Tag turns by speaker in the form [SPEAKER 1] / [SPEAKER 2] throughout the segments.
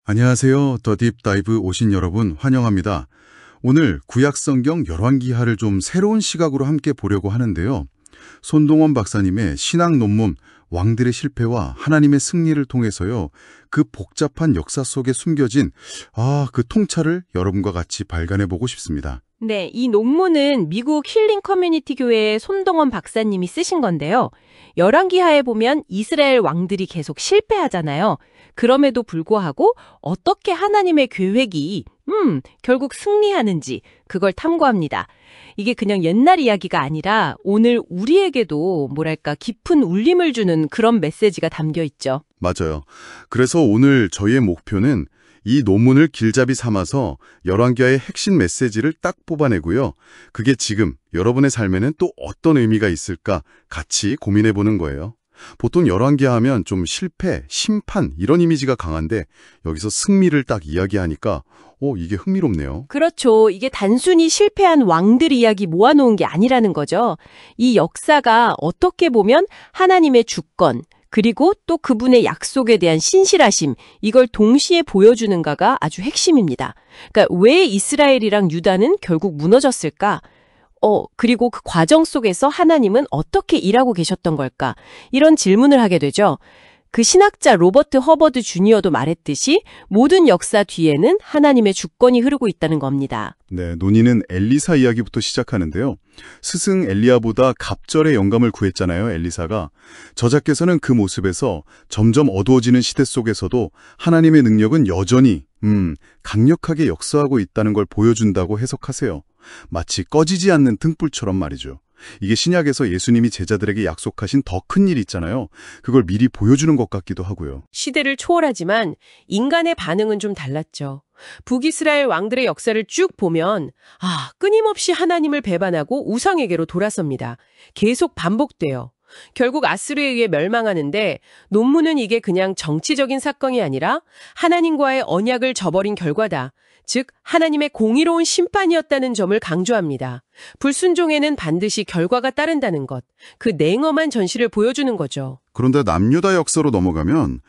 [SPEAKER 1] 안녕하세요. 더 딥다이브 오신 여러분 환영합니다. 오늘 구약성경 열왕기하를 좀 새로운 시각으로 함께 보려고 하는데요. 손동원 박사님의 신학 논문 왕들의 실패와 하나님의 승리를 통해서요. 그 복잡한 역사 속에 숨겨진 그 통찰을 여러분과 같이 발견해 보고 싶습니다.
[SPEAKER 2] 네, 이 논문은 미국 힐링 커뮤니티 교회의 손동원 박사님이 쓰신 건데요. 열왕기하에 보면 이스라엘 왕들이 계속 실패하잖아요. 그럼에도 불구하고 어떻게 하나님의 계획이 결국 승리하는지 그걸 탐구합니다. 이게 그냥 옛날 이야기가 아니라 오늘 우리에게도 뭐랄까 깊은 울림을 주는 그런 메시지가 담겨 있죠.
[SPEAKER 1] 맞아요. 그래서 오늘 저희의 목표는 이 논문을 길잡이 삼아서 열왕기하의 핵심 메시지를 딱 뽑아내고요. 그게 지금 여러분의 삶에는 또 어떤 의미가 있을까 같이 고민해보는 거예요. 보통 열왕기하 하면 좀 실패, 심판 이런 이미지가 강한데 여기서 승리를 딱 이야기하니까 이게 흥미롭네요.
[SPEAKER 2] 그렇죠. 이게 단순히 실패한 왕들 이야기 모아놓은 게 아니라는 거죠. 이 역사가 어떻게 보면 하나님의 주권, 그리고 또 그분의 약속에 대한 신실하심, 이걸 동시에 보여주는가가 아주 핵심입니다. 그러니까 왜 이스라엘이랑 유다는 결국 무너졌을까? 그리고 그 과정 속에서 하나님은 어떻게 일하고 계셨던 걸까? 이런 질문을 하게 되죠. 그 신학자 로버트 허버드 주니어도 말했듯이 모든 역사 뒤에는 하나님의 주권이 흐르고 있다는 겁니다.
[SPEAKER 1] 네, 논의는 엘리사 이야기부터 시작하는데요. 스승 엘리야보다 갑절의 영감을 구했잖아요, 엘리사가. 저자께서는 그 모습에서 점점 어두워지는 시대 속에서도 하나님의 능력은 여전히 강력하게 역사하고 있다는 걸 보여준다고 해석하세요. 마치 꺼지지 않는 등불처럼 말이죠. 이게 신약에서 예수님이 제자들에게 약속하신 더 큰 일 있잖아요. 그걸 미리 보여주는 것 같기도 하고요.
[SPEAKER 2] 시대를 초월하지만 인간의 반응은 좀 달랐죠. 북이스라엘 왕들의 역사를 쭉 보면 끊임없이 하나님을 배반하고 우상에게로 돌아섭니다. 계속 반복돼요. 결국 아수르에 의해 멸망하는데 논문은 이게 그냥 정치적인 사건이 아니라 하나님과의 언약을 저버린 결과다. 즉 하나님의 공의로운 심판이었다는 점을 강조합니다. 불순종에는 반드시 결과가 따른다는 것, 그 냉엄한 전시를 보여주는 거죠.
[SPEAKER 1] 그런데 남유다 역사로 넘어가면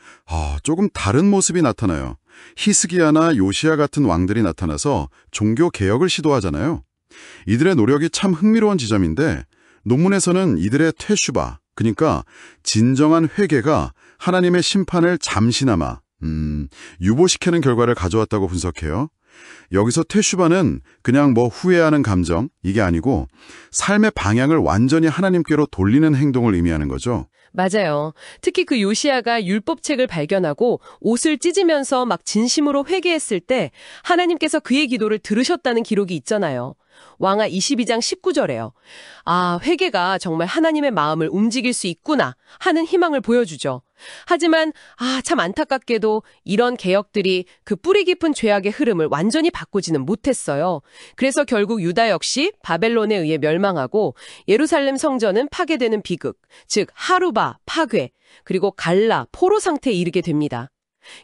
[SPEAKER 1] 조금 다른 모습이 나타나요. 히스기야나 요시야 같은 왕들이 나타나서 종교 개혁을 시도하잖아요. 이들의 노력이 참 흥미로운 지점인데 논문에서는 이들의 퇴슈바, 그러니까 진정한 회개가 하나님의 심판을 잠시나마 유보시키는 결과를 가져왔다고 분석해요. 여기서 퇴슈바는 그냥 후회하는 감정, 이게 아니고 삶의 방향을 완전히 하나님께로 돌리는 행동을 의미하는 거죠.
[SPEAKER 2] 맞아요. 특히 그 요시야가 율법책을 발견하고 옷을 찢으면서 막 진심으로 회개했을 때 하나님께서 그의 기도를 들으셨다는 기록이 있잖아요. 왕하 22장 19절에요. 회개가 정말 하나님의 마음을 움직일 수 있구나 하는 희망을 보여주죠. 하지만 참 안타깝게도 이런 개혁들이 그 뿌리 깊은 죄악의 흐름을 완전히 바꾸지는 못했어요. 그래서 결국 유다 역시 바벨론에 의해 멸망하고 예루살렘 성전은 파괴되는 비극, 즉 하루바, 파괴, 그리고 갈라, 포로 상태에 이르게 됩니다.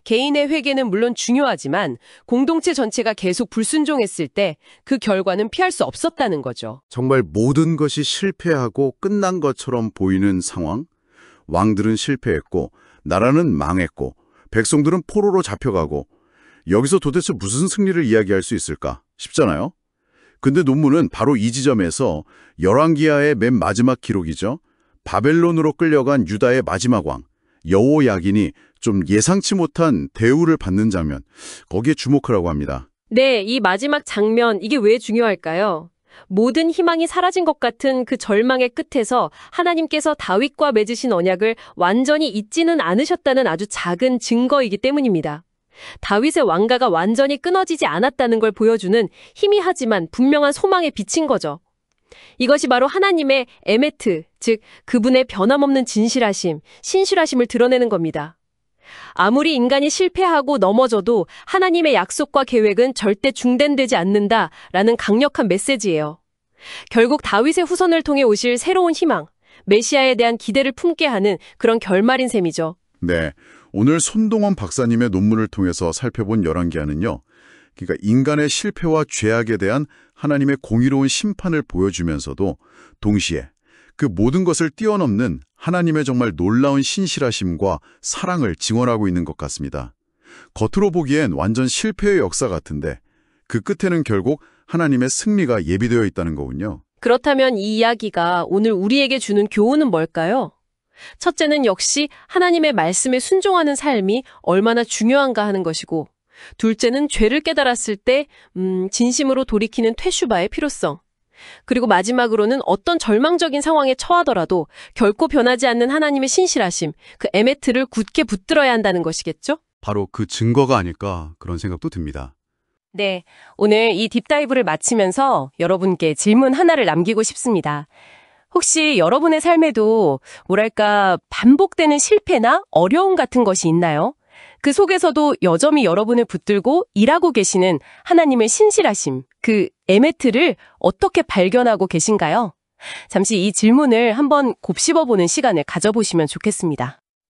[SPEAKER 2] 개인의 회개는 물론 중요하지만 공동체 전체가 계속 불순종했을 때 그 결과는 피할 수 없었다는 거죠.
[SPEAKER 1] 정말 모든 것이 실패하고 끝난 것처럼 보이는 상황? 왕들은 실패했고 나라는 망했고 백성들은 포로로 잡혀가고 여기서 도대체 무슨 승리를 이야기할 수 있을까 싶잖아요. 근데 논문은 바로 이 지점에서 열왕기하의 맨 마지막 기록이죠. 바벨론으로 끌려간 유다의 마지막 왕 여호야긴이 좀 예상치 못한 대우를 받는 장면, 거기에 주목하라고 합니다.
[SPEAKER 2] 네, 이 마지막 장면, 이게 왜 중요할까요? 모든 희망이 사라진 것 같은 그 절망의 끝에서 하나님께서 다윗과 맺으신 언약을 완전히 잊지는 않으셨다는 아주 작은 증거이기 때문입니다. 다윗의 왕가가 완전히 끊어지지 않았다는 걸 보여주는 희미하지만 분명한 소망의 빛인 거죠. 이것이 바로 하나님의 에메트, 즉 그분의 변함없는 진실하심, 신실하심을 드러내는 겁니다. 아무리 인간이 실패하고 넘어져도 하나님의 약속과 계획은 절대 중단되지 않는다라는 강력한 메시지예요. 결국 다윗의 후손을 통해 오실 새로운 희망, 메시아에 대한 기대를 품게 하는 그런 결말인 셈이죠.
[SPEAKER 1] 네, 오늘 손동원 박사님의 논문을 통해서 살펴본 열왕기하는요. 그러니까 인간의 실패와 죄악에 대한 하나님의 공의로운 심판을 보여주면서도 동시에 그 모든 것을 뛰어넘는 하나님의 정말 놀라운 신실하심과 사랑을 증언하고 있는 것 같습니다. 겉으로 보기엔 완전 실패의 역사 같은데 그 끝에는 결국 하나님의 승리가 예비되어 있다는 거군요.
[SPEAKER 2] 그렇다면 이 이야기가 오늘 우리에게 주는 교훈은 뭘까요? 첫째는 역시 하나님의 말씀에 순종하는 삶이 얼마나 중요한가 하는 것이고, 둘째는 죄를 깨달았을 때 진심으로 돌이키는 퇴슈바의 필요성. 그리고 마지막으로는 어떤 절망적인 상황에 처하더라도 결코 변하지 않는 하나님의 신실하심, 그 에메트를 굳게 붙들어야 한다는 것이겠죠?
[SPEAKER 1] 바로 그 증거가 아닐까 그런 생각도 듭니다.
[SPEAKER 2] 네, 오늘 이 딥다이브를 마치면서 여러분께 질문 하나를 남기고 싶습니다. 혹시 여러분의 삶에도 뭐랄까 반복되는 실패나 어려움 같은 것이 있나요? 그 속에서도 여전히 여러분을 붙들고 일하고 계시는 하나님의 신실하심, 그 에메트를 어떻게 발견하고 계신가요? 잠시 이 질문을 한번 곱씹어보는 시간을 가져보시면 좋겠습니다.